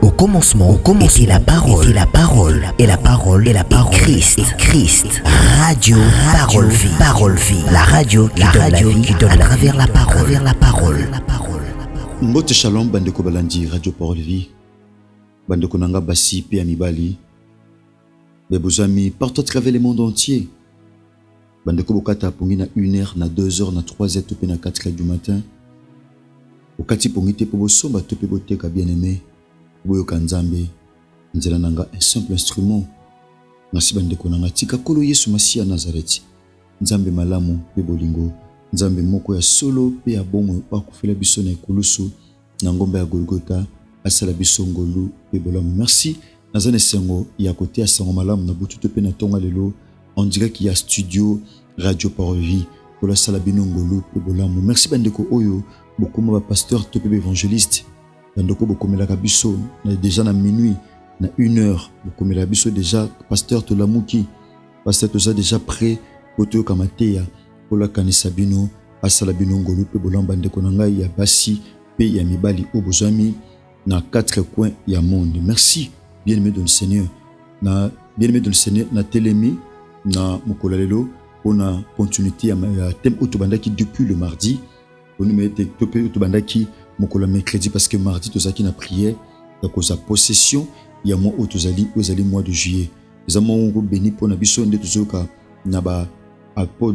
Au commencement était la parole, et la parole est Christ. Radio Parole Vie. La radio qui donne à travers la parole. Mbote Shalom, Bandeko Balandi, Radio Parole Vie. Bandeko Nanga Bassi, Pia Mibali. Mes amis, partout à travers le monde entier. Bandeko Bokata Pongi na 1h, na 2h, na 3h, topé na 4h du matin. Bokati Pongi te Pobo Somba, topé Boteka bien-aimé. Boyo Kanzambe. Nzela Nanga, un simple instrument. Merci Bandeko Nanga. Tika Kolo Yesu Masia Nazareti. Nzambe Malamu, Pe Bolingo. Nzambe Moko ya solo, Pe ya Bongo, Pa Kufela Biso na Ekulusu. Nangombe ya Golgota, Asala Biso Ngolu, Pe Bolamu. Merci. Nazane Sengo, ya côté à Sango Malamu, na Butu Tope na Tonga Lelo. On dirait qu'il y a studio Radio Parole Vie pour la Salabino Ngolo Pe Bolamu. Merci Bandeko Oyo, Bokoma ba pasteur Tope évangéliste. Bandeko Bokomela Kabiso, déjà na minuit, na 1h, Bokomela Biso déjà pasteur Tolamuki. Pasteur Toza déjà prêt Boto Kamateya pour la Kanisabino, Asalabino Ngolo Pe Bolamu. Bandeko Nanga ya Basi Pe ya Mibali Obozami na 4 coins ya monde. Merci bien-aimé dans le Seigneur. Bien-aimé dans le Seigneur, na Télémi na Mokolalelo, on a continuité à thème Otobandaki depuis le mardi. On a été topé Otobandaki Mokola mercredi parce que mardi tozaki na prière à cause de possession. Il y a moi Otozali mois de juillet. Les amants ont béni pour na biso nde tozoka na ba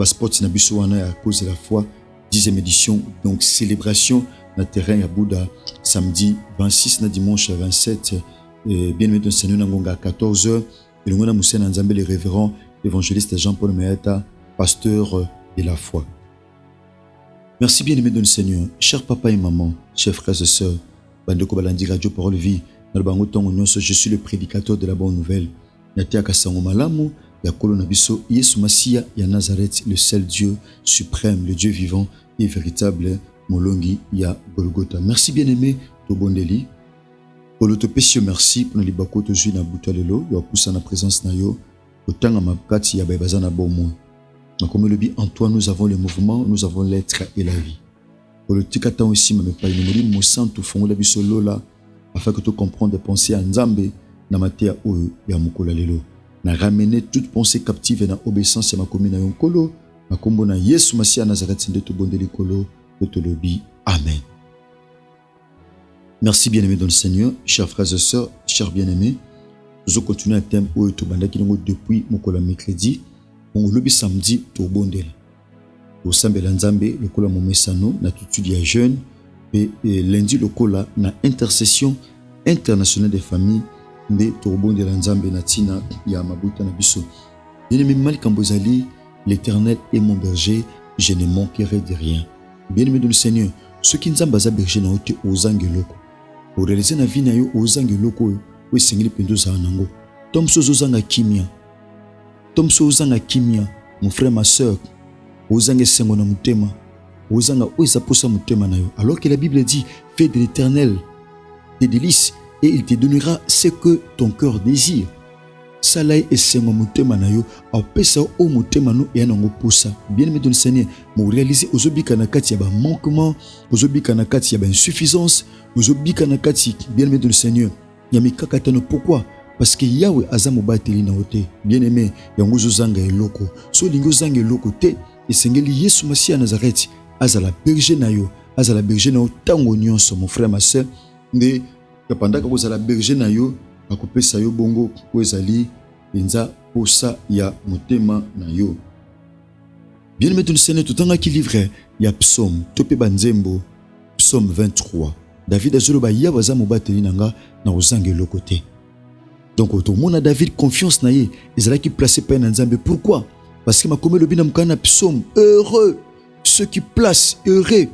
sport na biso wana à cause de la foi 10e édition. Donc célébration na terrain à Bouddha samedi 26 na dimanche 27. Bien-aimé dans le Seigneur Nangonga à 14h. Et nous avons Nzambe le révérend évangéliste Jean-Paul Meata, pasteur de la foi. Merci bien-aimé dans le Seigneur, chers papa et maman, chers frères et sœurs, Bandeko Balandi Radio Parole Vie, je suis le prédicateur de la bonne nouvelle. Natia Kasango Malamu, Yakolo Nabiso, Yesu Masia, Ya Nazareth, le seul Dieu suprême, le Dieu vivant et véritable, Molongi, Ya Golgotha. Merci bien-aimé, Tobondeli. Pour l'autopécio, merci pour les bako tozu na butalelo, ya poussa na présence na yo, autant à ma kati ya babaza na bon comme le dit en toi, nous avons le mouvement, nous avons l'être et la vie. Pour le tikatan aussi, ma mepa inumuri, mo santo fongo la bisolo là, afin que tu comprennes des pensées en Nzambe, na matea oyo ya mukola lelo. Na ramener toute pensée captive et na obéissance ya ma commune na yonkolo, na kombo na Yesu Masia Nazareth nde to bondeli kolo, to lobi. Amen. Merci bien-aimés dans le Seigneur, chers frères et sœurs, chers bien-aimés. Nous allons continuer un thème où tu banda qui depuis mokola mercredi, on le samedi to bondel. Au sambe lanzambe le kola momesano na tutu ya jeune et lundi le kola na intercession internationale des familles de to bondel lanzambe na tina ya mabuta na biso. Bien-aimé Mali Kambozali, l'Éternel est mon berger, je ne manquerai de rien. Bien-aimé dans le Seigneur, ceux qui nzamba za berger na ote ozangeloko. Pour réaliser na vie na yo ozangeloko we sengeli pendo za nango. Tomso zozanga kimia. Tomso zozanga kimia, mon frère ma sœur. Ozange sengo na mutema. Ozanga oisa posa mutema na yo. Alors que la Bible dit, fais de l'Éternel des délices et il te donnera ce que ton cœur désire. Salai et sengo mutema na yo, au pesa o mutema no et nango posa. Bien-aimé dans le Seigneur, mo réaliser ozobika na kati ya ba manquement, ozobika na kati ya ba insuffisance, ozobika na kati bien-aimé dans le Seigneur. Yamika katano pourquoi? Parce que Yahweh azamo bateli na ote. Bien-aimé, yango zanga eloko. So lingo zanga eloko te, esengeli Yesu Masia Nazareth, azala berger na yo, azala berger na yo tango nyonso mon frère ma sœur. Nde kapanda ka kozala berger na yo, akopesa yo bongo ko ezali penza posa ya motema na yo. Bien-aimé dans le Seigneur, totanga ki livre ya psaume, tope banzembo, psaume 23. David azoloba ya bazamo bateli nanga na ozanga eloko te. Donc autour a David confiance na ye, ezala ki placé pa na Nzambe. Pourquoi? Parce que ma comme le bina mkana psaume, heureux ceux qui placent heureux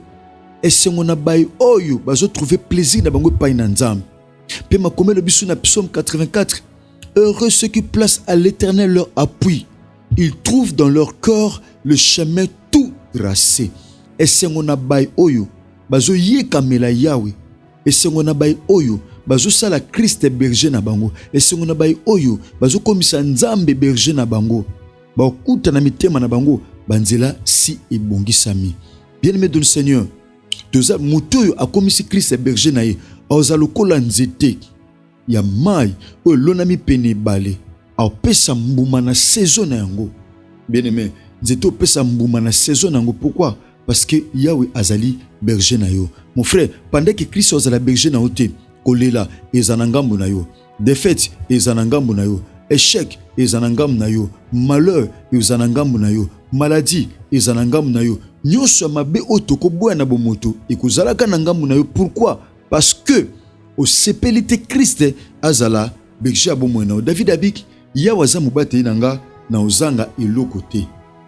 et c'est mon abaye oyo bazo trouver plaisir na bango pa na Nzambe. Pe ma comme le bisu na psaume 84, heureux ceux qui placent à l'Éternel leur appui. Ils trouvent dans leur corps le chemin tout tracé. Et c'est mon abaye oyo bazo ye kamela Yahweh. Et c'est mon abaye oyo bazo sala Christ berger na bango. Et c'est mon abaye oyo bazo komisa Nzambe berger na bango. Ba okuta na mitema na bango banzela si ebongisami. Bien-aimé dans le Seigneur, toza mutoyo a komisi Christ berger na ye. Ozalokola nzete. ya mai oyo lonami pene bale apesa mbuma na saison na yango. Bien aimé, nzete opesa mbuma na saison na yango. Pourquoi? Parce que Yahweh azali berger na yo. Mon frère, pendant que Christ azala berger na yo te, kolela ezana ngambo na yo, défaite ezana ngambo na yo, échec ezana ngambo na yo, malheur ezana ngambo na yo, maladie ezana ngambo na yo, nyonso mabe otoko boya na bomoto ekozalaka na ngambo na yo. Pourquoi? Parce que au sepelite Christ azala berger abomo na yo. David abik Yahweh aza mobate nanga na ozanga eloko te.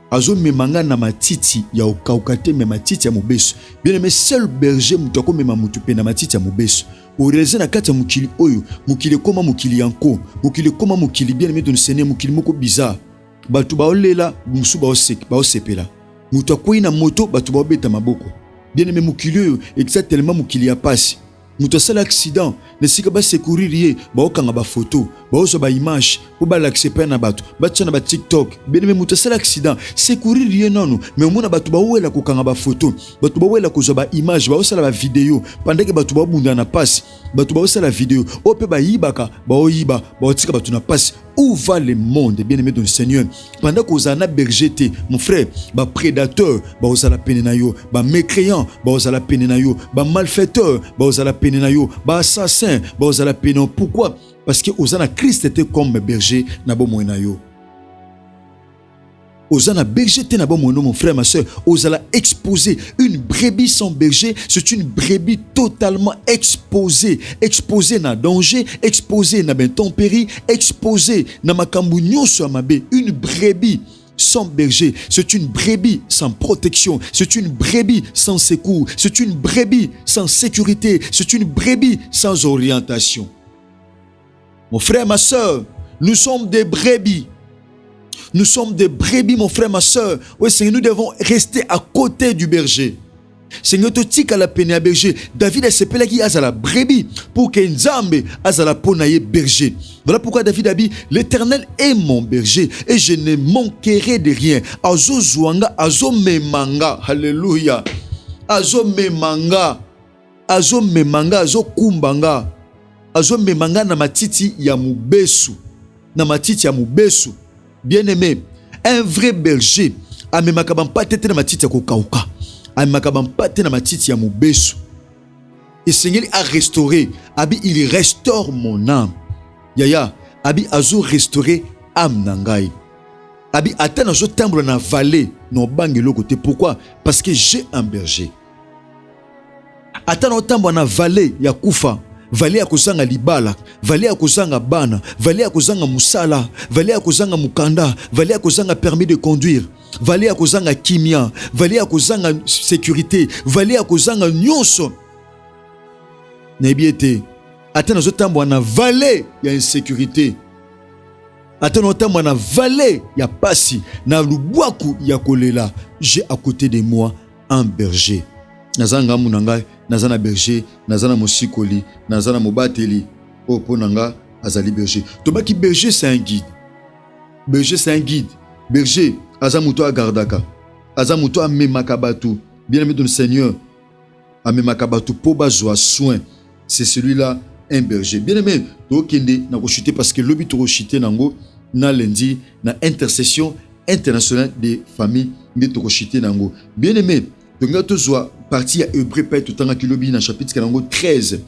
Azo memanga na matiti ya okauka te, me matiti ya mobeso. Bien aimé, seul berger mutu akomema mutu pe na matiti ya mobeso. Oreze na kati ya mukili oyo, mukili koma mukili yanko, mukili koma mukili bien aimé don Seigneur, mukili moko bizarre. Batu baolela, musu baosepela. Mutu akoyi na moto, batu baobeta maboko. Bien aimé, mukili oyo exactement mukili ya pasi. Mutu asala accident, nesika ba secourir ye, baokanga ba photo, baozo ba image, po ba l'accepter na batu, batia na ba TikTok. Bien aimé, mutu asala accident, secourir ye nono, mais omona batu baowela kokanga ba photo, batu baowela kozo ba image, baosala ba vidéo, pendant que batu babunda na passe, batu baosala vidéo, ope ba yibaka, baoyiba, baotika batu na passe. Où va le monde, bien aimé du Seigneur? Pendant que vous en avez berger, mon frère, ba prédateur, ba osala pene na yo, ba mécréant, ba osala pene na yo, ba malfaiteur, ba osala pene na yo, ba assassin, ba osala pene. Pourquoi? Parce que Osana Christ était comme berger na bo moina yo. Osana berger te na bo moino, mon frère, ma soeur. Osala exposé. Une brebis sans berger, c'est une brebis totalement exposée. Exposée na danger, exposée na ben tempéri, exposée na makambu nyonso amabe. Une brebis sans berger, c'est une brebis sans protection, c'est une brebis sans secours, c'est une brebis sans sécurité, c'est une brebis sans orientation. Mon frère, ma soeur, nous sommes des brebis. Nous sommes des brebis, mon frère, ma soeur. Oui, Seigneur, nous devons rester à côté du berger. Seigneur, tu tis qu'à la peine à berger. David a s'appelé qui a la brebis pour que Nzambe a la ponaye berger. Voilà pourquoi David a dit, l'Éternel est mon berger et je ne manquerai de rien. Azo zouanga, azo memanga. Alléluia. Azo memanga. Azo memanga, azo kumbanga. Azo memanga na matiti ya mubesu. Na matiti ya mubesu. Bien-aimé, un vrai berger a même pas na matiti ya kokauka. A même pas na matiti ya mubesu. Et Seigneur a restauré. Abi il restaure mon âme. Yaya, abi azo restaurer âme nangai. Abi atana zo tambre na vallée no bangelo côté. Pourquoi? Parce que j'ai un berger. Atana tambre na vallée ya kufa. Vallée ya kozanga libala, vallée ya kozanga bana, vallée ya kozanga musala, vallée ya kozanga mukanda, vallée ya kozanga permis de conduire, vallée ya kozanga kimia, vallée ya kozanga sécurité, vallée ya kozanga nyonso. Nebiete, atana zotambo na vallée ya insécurité. Atana zotambo na vallée ya pasi, na lubwaku ya kolela. J'ai à côté de moi un berger. Nazanga munanga, nazana berger, nazana mosikoli, nazana mobateli. Oh ponanga, azali berger. Tobaki berger c'est un guide. Berger c'est un guide. Berger, azamuto agardaka. Azamuto amemakabatu. Bien aimé du Seigneur, amemakabatu poba joa soin. C'est celui-là un berger. Bien aimé, to kende na ko chuter parce que lobi to chuter nango na lundi na intercession internationale des familles de to chuter nango. Bien aimé, donc là tu vois partie à Hébreu peut-être tout en kilobi na chapitre 13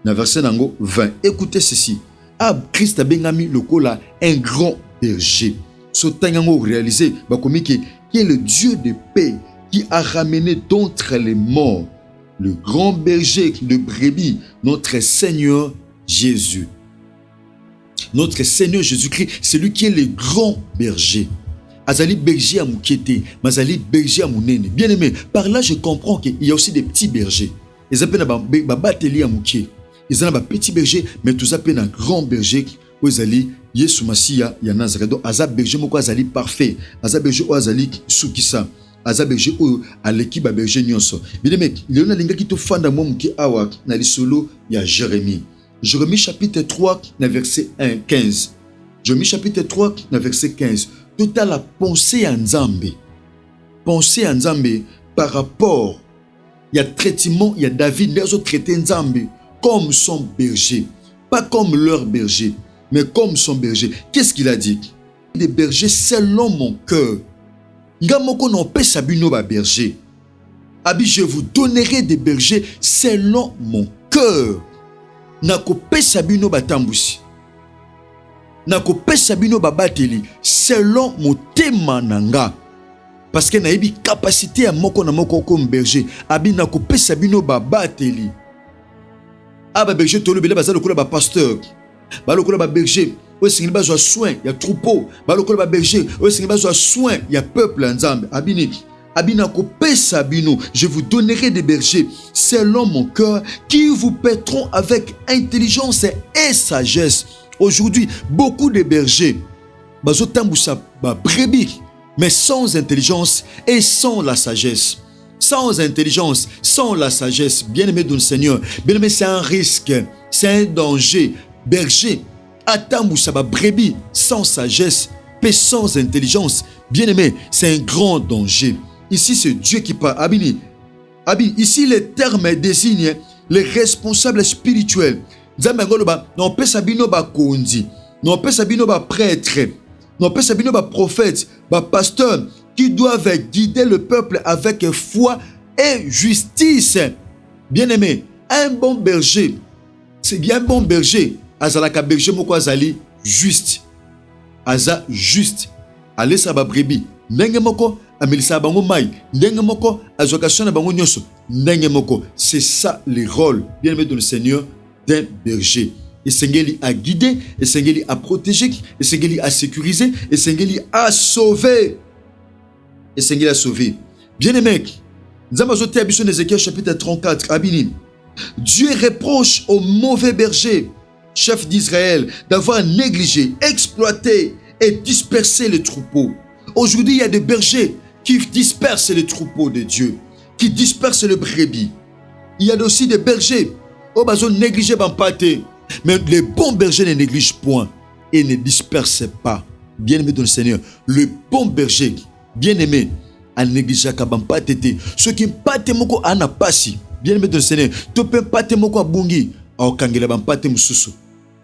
na verset nango 20. Écoutez ceci. Ah, Christ a bengami lokola un grand berger. Sotangango réalisé bakomi qui est le Dieu de paix qui a ramené d'entre les morts le grand berger de brebis, notre Seigneur Jésus. Notre Seigneur Jésus-Christ, c'est lui qui est le grand berger. Azali berger à Moukete, Mazali berger à Mounene. Bien aimé, par là je comprends qu'il y a aussi des petits bergers. Ils appellent un bateli à Mouké. Ils ont un petit berger, mais tous appellent un grand berger. Azali, Yesu Masia, ya Nazareth. Donc, Azali berger, moko Azali parfait. Azali berger, Azali Soukissa. Azali berger, à l'équipe à berger nyonso. Bien aimé, il y a un linga qui te fanda moi Mouké Awa, na li solo, ya Jérémie. Jérémie chapitre 3, verset 15. Jérémie chapitre 3, verset 15. Tout à la pensée en Nzambe. Pensée en Nzambe par rapport, il y a traitement, il y a David, les autres traités Nzambe comme son berger. pas comme leur berger, mais comme son berger. Qu'est-ce qu'il a dit? Des bergers selon mon cœur. Ngamoko non pe sabino ba berger. Abi, je vous donnerai des bergers selon mon cœur. Nako pe sabino ba tambusi. Nako pe sabino ba bateli selon mon tema nanga. Parce que naïbi capacité à moko na moko comme berger. Abi nako pe sabino ba bateli. Aba berger tolo bele bazalo kula ba pasteur. Ba lokola ba berger. Ou est-ce qu'il y a soin, il y a troupeau. Balokolo ba berger. Ou est-ce qu'il y a soin, il y a peuple ensemble. Abini, abina kope sabino. Je vous donnerai des bergers selon mon cœur qui vous paîtront avec intelligence et sagesse. Aujourd'hui, beaucoup de bergers, bazo tambousa ba brebis, mais sans intelligence et sans la sagesse. Sans intelligence, sans la sagesse. Bien-aimé de Seigneur, bien-aimé, c'est un risque, c'est un danger. Berger, Atambousa ba brebis sans sagesse, paix sans intelligence. Bien-aimé, c'est un grand danger. Ici, c'est Dieu qui parle. Abini, ici, les termes désignent les responsables spirituels. Non peut sabino ba kondi, non peut sabino ba prêtre, non peut sabino ba prophète, ba pasteur qui doivent guider le peuple avec foi et justice. Bien-aimé, un bon berger, c'est bien un bon berger. Azalaka berger moko azali juste. Aza juste. Alesa ba brebi. Ndenge moko amelisa bango mai. Ndenge moko azokation na bango nyoso. Ndenge moko. C'est ça le rôle, bien aimé de le Seigneur, d'un berger. Et Sengeli a guidé, et Sengeli a protégé, et Sengeli a sécurisé, et Sengeli a sauvé. Et Sengeli a sauvé. Bien aimé, nous avons zoté à Ézéchiel chapitre 34. Abini. Dieu reproche au mauvais berger, chef d'Israël, d'avoir négligé, exploité et dispersé les troupeaux. Aujourd'hui, il y a des bergers qui dispersent les troupeaux de Dieu, qui dispersent les brebis. Il y a aussi des bergers qui ont négligé Bampate. Mais les bons bergers ne négligent point et ne dispersent pas. Bien-aimé dans le Seigneur, le bon berger, bien-aimé, a négligé Bampate. Ceux qui pate moko anapasi, bien-aimé dans le Seigneur, tu peux pate moko abungi. Aokangela bampate mususu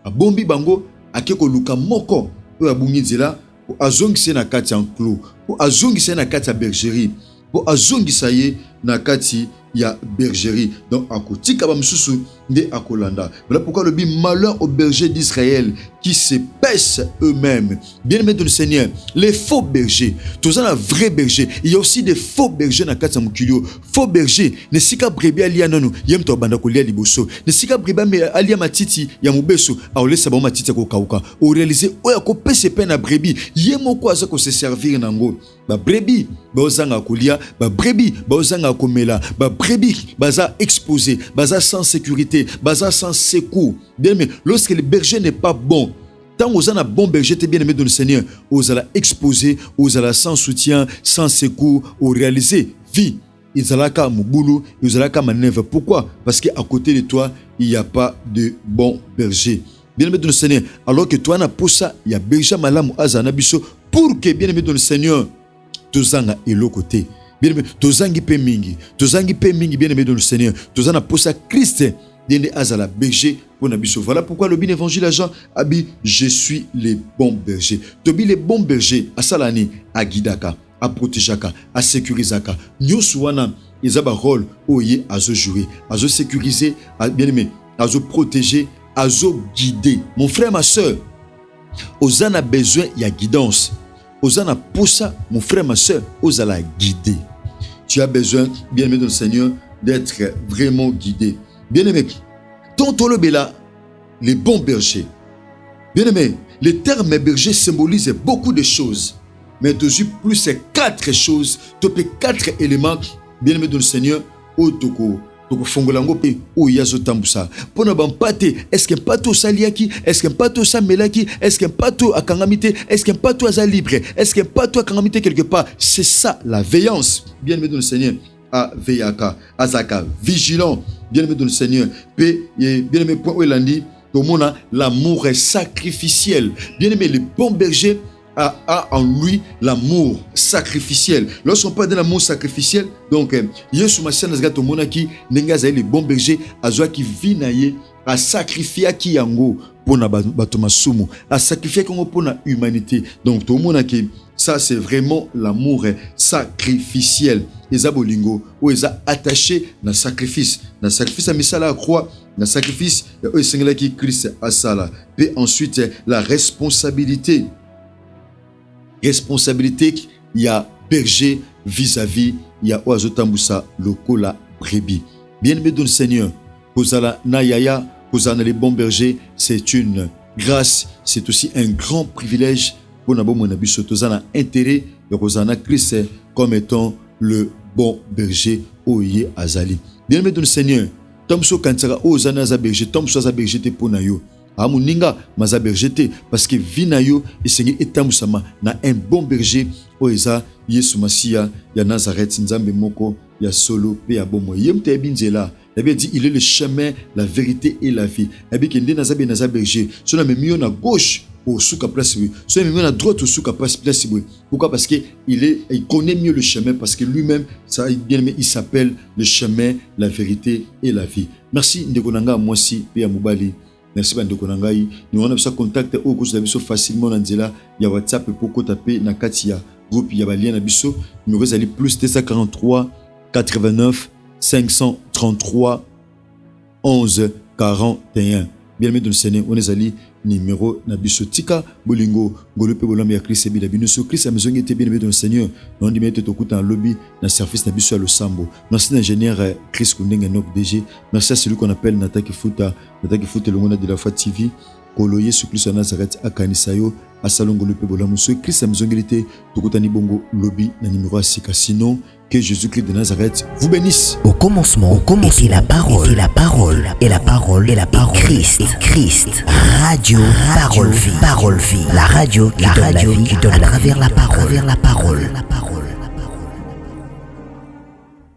abombi bango akeko luka moko po abungi nzela po azongisa na kati ya enclos, po azongisa na kati ya bergerie, po azongisa ye na kati ya bergerie. Donc akotika ba mususu nde akolanda. Voilà pourquoi le malheur aux bergers d'Israël qui se paissent eux-mêmes. Bien-aimé de le Seigneur, les faux bergers, tous un vrai berger. Il y a aussi des faux bergers na kati ya mukilio. Faux berger, ne sika brebi alia nono, yem to banda kolia liboso. Ne sika brebi alia matiti ya mubeso, a olesa ba matiti ko kauka. O réaliser oya ko pese pe na brebi, yemo ko aza ko se servir nango. Ba brebi ba ozanga kolia, ba brebi ba ozanga komela, ba brebi baza exposé, baza sans sécurité, baza sans secours. Bien aimé, lorsque le berger n'est pas bon, tant aux un bon berger, t'es bien aimé dans le Seigneur, aux allez exposer, aux allez sans soutien, sans secours, aux réaliser vie. Ils allez qu'à Mouboulou, ils allez qu'à manœuvre. Pourquoi? Parce qu'à côté de toi, il n'y a pas de bon berger. Bien aimé dans le Seigneur, alors que toi, n'a pas ça, il y a berger malam azanabiso pour que bien aimé dans le Seigneur, tous en et l'autre côté. Bien aimé, tous en pe mingi, bien aimé dans le Seigneur, tous en a pour ça Christ. Berger pour Nabiso. Voilà pourquoi le bin évangile à Jean a dit je suis le bon berger. Tobi le bon berger à Salani, à Guidaka, à Protégaka, à Sécurisaka. Nyosouana, ils ont un rôle où ils ont joué, à sécuriser, à bien aimé, à protéger, à guider. Mon frère, ma soeur, aux en a besoin, il y a guidance. Aux en a pour ça, mon frère, ma soeur, aux en a guider. Tu as besoin, bien aimé dans le Seigneur, d'être vraiment guidé. Bien-aimé, tonton le Bela, les bons bergers. Bien-aimé, le terme berger symbolise beaucoup de choses. Mais dessus, plus c'est 4 choses, topé 4 éléments, bien-aimé dans le Seigneur, au toko. Toko fongolango pe, ou yazo tambusa. Pona bampate, est-ce qu'un pato saliaki, est-ce qu'un pato samelaki, est-ce qu'un pato a kangamite, est-ce qu'un pato a libre, est-ce qu'un pato a kangamite quelque part. C'est ça la veillance, bien-aimé dans le Seigneur. À Veyaka, Azaka, vigilant, bien-aimé dans le Seigneur. Bien-aimé, point où il a dit, l'amour est sacrificiel. Bien-aimé, le bon berger a en lui l'amour sacrificiel. Lorsqu'on parle de l'amour sacrificiel, donc, Yesu Masiya Nazga Tomonaki, Nengazaï, le bon berger, Azoa qui vit naïe, a sacrifié qui yango pour na bato masumu, a sacrifié kongo pour la humanité. Donc tout le monde que ça c'est vraiment l'amour sacrificiel. Eza bolingo ou eza attaché na sacrifice à misala croix, na sacrifice et sengela qui Christ a sala. Puis ensuite la responsabilité il y a berger vis-à-vis il y a oazotambusa lokola brebis. Bien-aimé dans le Seigneur, kozala na yaya, kozala les bons bergers, c'est une grâce, c'est aussi un grand privilège pour na bomo na biso tozana intérêt de kozana Christ comme étant le bon berger oye azali. Bien-aimé dans le Seigneur, tomso kantara ozana za berger, tomso za berger te pona yo. Amuninga maza berger te parce que vinayo et Seigneur etamusama na un bon berger oeza Yesu Masia ya Nazareth nzambe moko ya solo pe ya bomo yemte binzela. La Bible dit il est le chemin, la vérité et la vie. La Bible dit naza berger, cela me mis à gauche au souka place oui, cela me mis à droite au souka place oui. Pourquoi? Parce que il connaît mieux le chemin parce que lui-même ça bien aimé, il s'appelle le chemin, la vérité et la vie. Merci ndekonanga mwasi pe ya mobali. Merci bandeko nangai. Nous on a besoin contact au cours de biso facilement na nzela ya WhatsApp pour taper na kati ya groupe ya balien na biso numéro zali plus 243 89 533 11 41. Bien aimé dans le Seigneur, on est allé numéro na biso tika bolingo ngolope bolambi ya Christ bi la biso Christ a besoin était bien aimé dans le Seigneur. Non di mettre tokuta en lobby na service na biso à Losambo. Merci l'ingénieur Chris Kundenge nok DG. Merci à celui qu'on appelle Nataki Futa le monde de la foi TV. Koloye sur Christ Nazareth à Kanisayo à Salongo le Pebola Mousso Christ a besoin était tokuta ni bongo lobby na numéro asika sinon que Jésus-Christ de Nazareth vous bénisse. Au commencement était la parole, et la parole, Christ. Radio, parole vie, la radio qui donne à travers la parole.